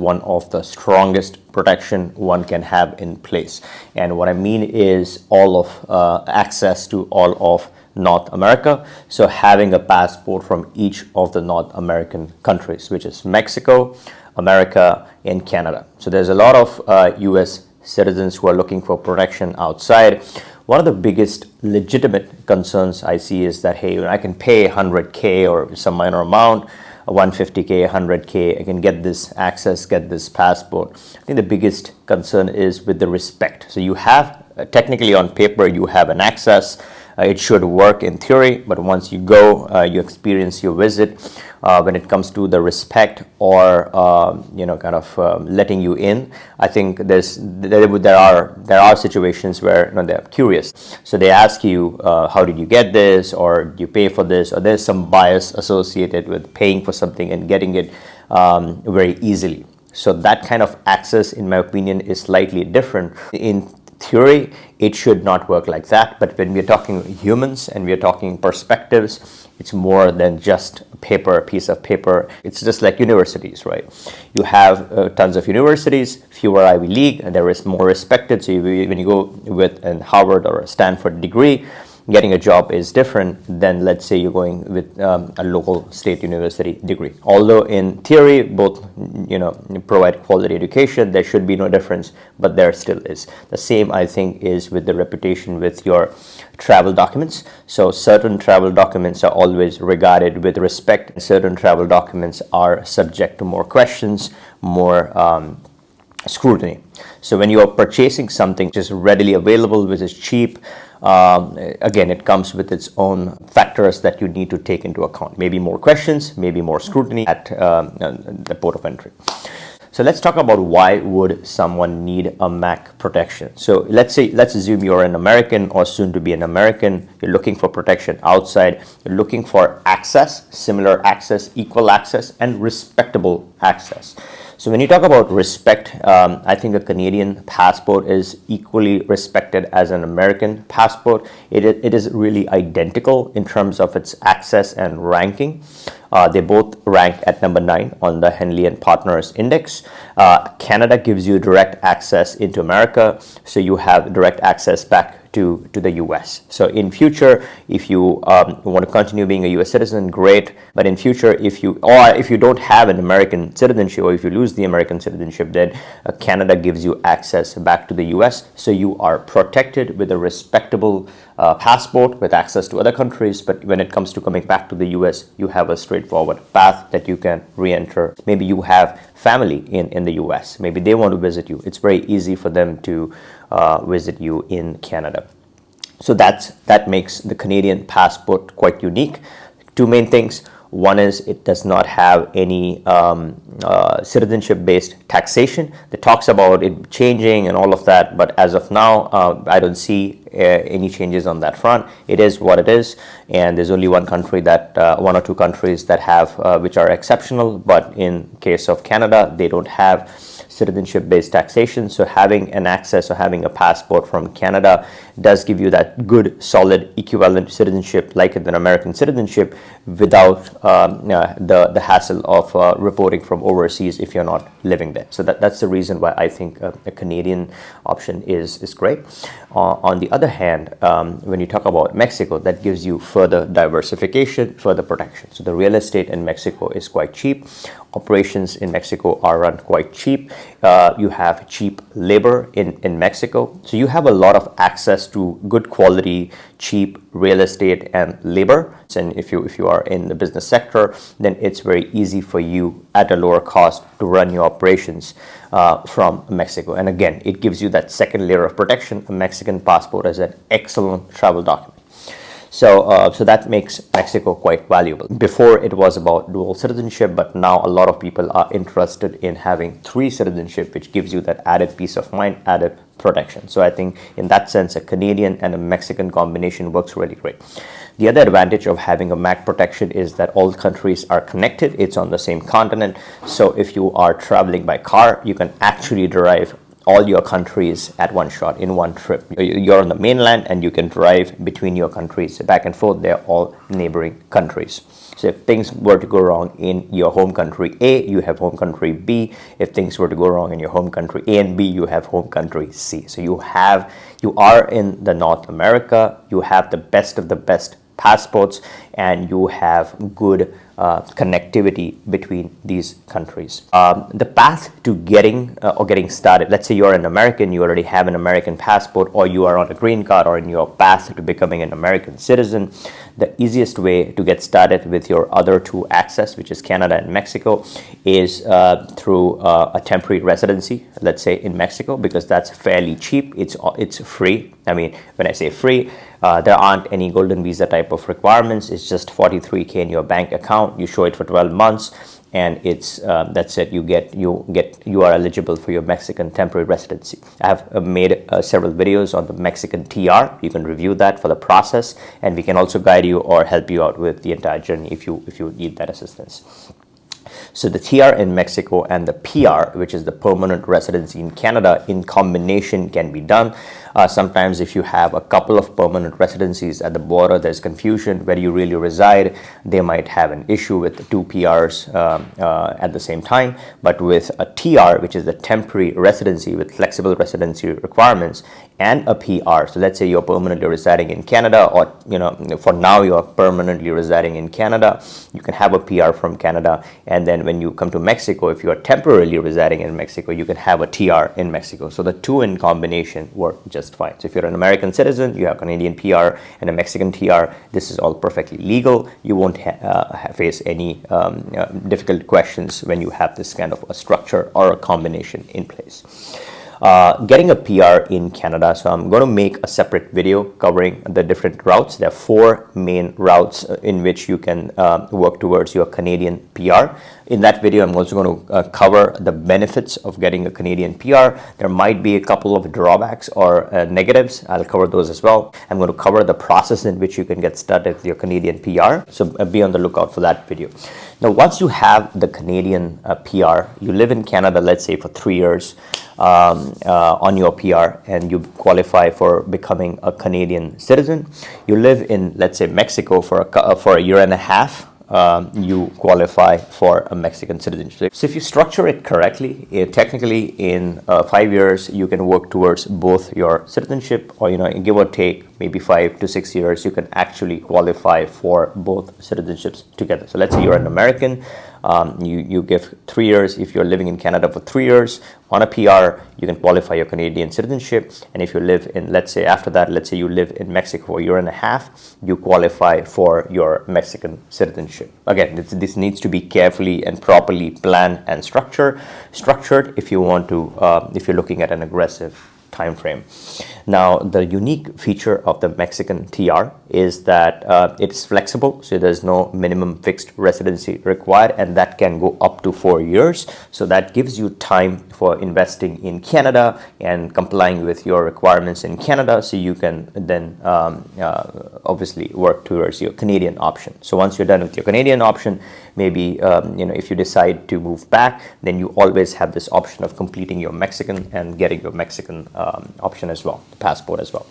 one of the strongest protection one can have in place. And what I mean is all of access to all of North America. So having a passport from each of the North American countries, which is Mexico, America, and Canada. So there's a lot of US citizens who are looking for protection outside. One of the biggest legitimate concerns I see is that, hey, I can pay 100K or some minor amount, 150K, 100K, I can get this access, get this passport. I think the biggest concern is with the respect. So you have, technically on paper, you have an access. It should work in theory, but once you go, you experience your visit, when it comes to the respect or letting you in, I think there are situations where they're curious. So they ask you, how did you get this, or do you pay for this, or there's some bias associated with paying for something and getting it very easily. So that kind of access, in my opinion, is slightly different. In theory, it should not work like that, but when we're talking humans and we're talking perspectives, it's more than just a piece of paper. It's just like universities, right? You have tons of universities, fewer Ivy League, and there is more respected. So when you go with a Harvard or a Stanford degree, getting a job is different than, let's say, you're going with a local state university degree. Although in theory, both provide quality education, there should be no difference, but there still is. The same, I think, is with the reputation with your travel documents. So certain travel documents are always regarded with respect, and certain travel documents are subject to more questions, more scrutiny. So when you are purchasing something which is readily available, which is cheap, again, it comes with its own factors that you need to take into account. Maybe more questions, maybe more scrutiny at the port of entry. So let's talk about why would someone need a MAC protection. So let's assume you're an American or soon to be an American. You're looking for protection outside. You're looking for access, similar access, equal access, and respectable access. So when you talk about respect, I think a Canadian passport is equally respected as an American passport. It is really identical in terms of its access and ranking. They both rank at number 9 on the Henley and Partners Index. Canada gives you direct access into America, so you have direct access back to the US. So in future, if you want to continue being a US citizen, great. But in future, if you don't have an American citizenship, or if you lose the American citizenship, then Canada gives you access back to the US. So you are protected with a respectable passport with access to other countries. But when it comes to coming back to the US, you have a straightforward path that you can re-enter. Maybe you have family in the US. Maybe they want to visit you. It's very easy for them to visit you in Canada. So that makes the Canadian passport quite unique. Two main things. One is it does not have any citizenship-based taxation. It talks about it changing and all of that, but as of now, I don't see any changes on that front. It is what it is, and there's only one or two countries that have which are exceptional. But in case of Canada, they don't have citizenship-based taxation. So having an access or having a passport from Canada does give you that good, solid, equivalent citizenship like an American citizenship without the hassle of reporting from overseas if you're not living there. So that's the reason why I think a Canadian option is great. On the other hand, when you talk about Mexico, that gives you further diversification, further protection. So the real estate in Mexico is quite cheap. Operations in Mexico are run quite cheap. You have cheap labor in Mexico. So you have a lot of access to good quality, cheap real estate and labor. And if you are in the business sector, then it's very easy for you at a lower cost to run your operations from Mexico. And again, it gives you that second layer of protection. A Mexican passport is an excellent travel document. So that makes Mexico quite valuable. Before it was about dual citizenship, but now a lot of people are interested in having 3 citizenship, which gives you that added peace of mind, added protection. So I think in that sense, a Canadian and a Mexican combination works really great. The other advantage of having a MAC protection is that all countries are connected. It's on the same continent. So if you are traveling by car, you can actually drive all your countries at one shot in one trip. You're on the mainland and you can drive between your countries back and forth. They're all neighboring countries. So if things were to go wrong in your home country A, you have home country B. If things were to go wrong in your home country A and B, you have home country C. So you are in the North America, you have the best of the best passports, and you have good connectivity between these countries. The path to getting started, let's say you're an American, you already have an American passport, or you are on a green card, or in your path to becoming an American citizen, the easiest way to get started with your other two access, which is Canada and Mexico, is through a temporary residency, let's say in Mexico, because that's fairly cheap. It's free. I mean, when I say free, there aren't any golden visa type of requirements. It's just $43K in your bank account. You show it for 12 months, and it's that's it. You are eligible for your Mexican temporary residency. I have made several videos on the Mexican TR. You can review that for the process, and we can also guide you or help you out with the entire journey if you need that assistance. So the TR in Mexico and the PR, which is the permanent residency in Canada, in combination can be done. Sometimes if you have a couple of permanent residencies at the border, there's confusion where you really reside. They might have an issue with two PRs at the same time. But with a TR, which is the temporary residency with flexible residency requirements, and a PR, so let's say you're permanently residing in Canada, or for now you're permanently residing in Canada, you can have a PR from Canada, and then when you come to Mexico, if you are temporarily residing in Mexico, you can have a TR in Mexico. So the two in combination work just fine. So if you're an American citizen, you have Canadian PR and a Mexican TR, this is all perfectly legal. You won't face any difficult questions when you have this kind of a structure or a combination in place. Getting a PR in Canada. So I'm going to make a separate video covering the different routes. There are 4 main routes in which you can work towards your Canadian PR. In that video, I'm also going to cover the benefits of getting a Canadian PR. There might be a couple of drawbacks or negatives. I'll cover those as well. I'm going to cover the process in which you can get started with your Canadian PR. So be on the lookout for that video. Now, once you have the Canadian PR, you live in Canada, let's say for 3 years on your PR, and you qualify for becoming a Canadian citizen. You live in, let's say, Mexico for a year and a half. You qualify for a Mexican citizenship. So if you structure it correctly, technically in 5 years, you can work towards both your citizenship, or give or take maybe 5 to 6 years, you can actually qualify for both citizenships together. So let's say you're an American, you give 3 years. If you're living in Canada for 3 years on a PR, you can qualify your Canadian citizenship. And if you live in, let's say after that, let's say you live in Mexico for a year and a half, you qualify for your Mexican citizenship. Again, this needs to be carefully and properly planned and structured if you want to, if you're looking at an aggressive time frame. Now, the unique feature of the Mexican TR is that it's flexible, so there's no minimum fixed residency required, and that can go up to 4 years. So that gives you time for investing in Canada and complying with your requirements in Canada, so you can then obviously work towards your Canadian option. So once you're done with your Canadian option, maybe if you decide to move back, then you always have this option of completing your Mexican and getting your Mexican option as well, the passport as well.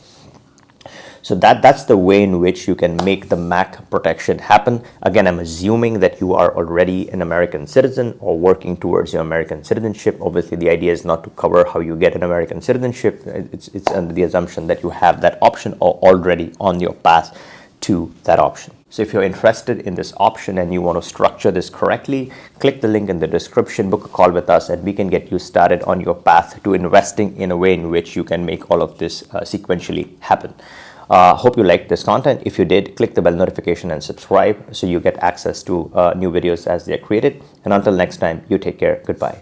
So that's the way in which you can make the MAC protection happen. Again, I'm assuming that you are already an American citizen or working towards your American citizenship. Obviously, the idea is not to cover how you get an American citizenship. It's under the assumption that you have that option or already on your path to that option. So if you're interested in this option and you want to structure this correctly, click the link in the description, book a call with us, and we can get you started on your path to investing in a way in which you can make all of this sequentially happen. Hope you liked this content. If you did, click the bell notification and subscribe so you get access to new videos as they are created. And until next time, you take care. Goodbye.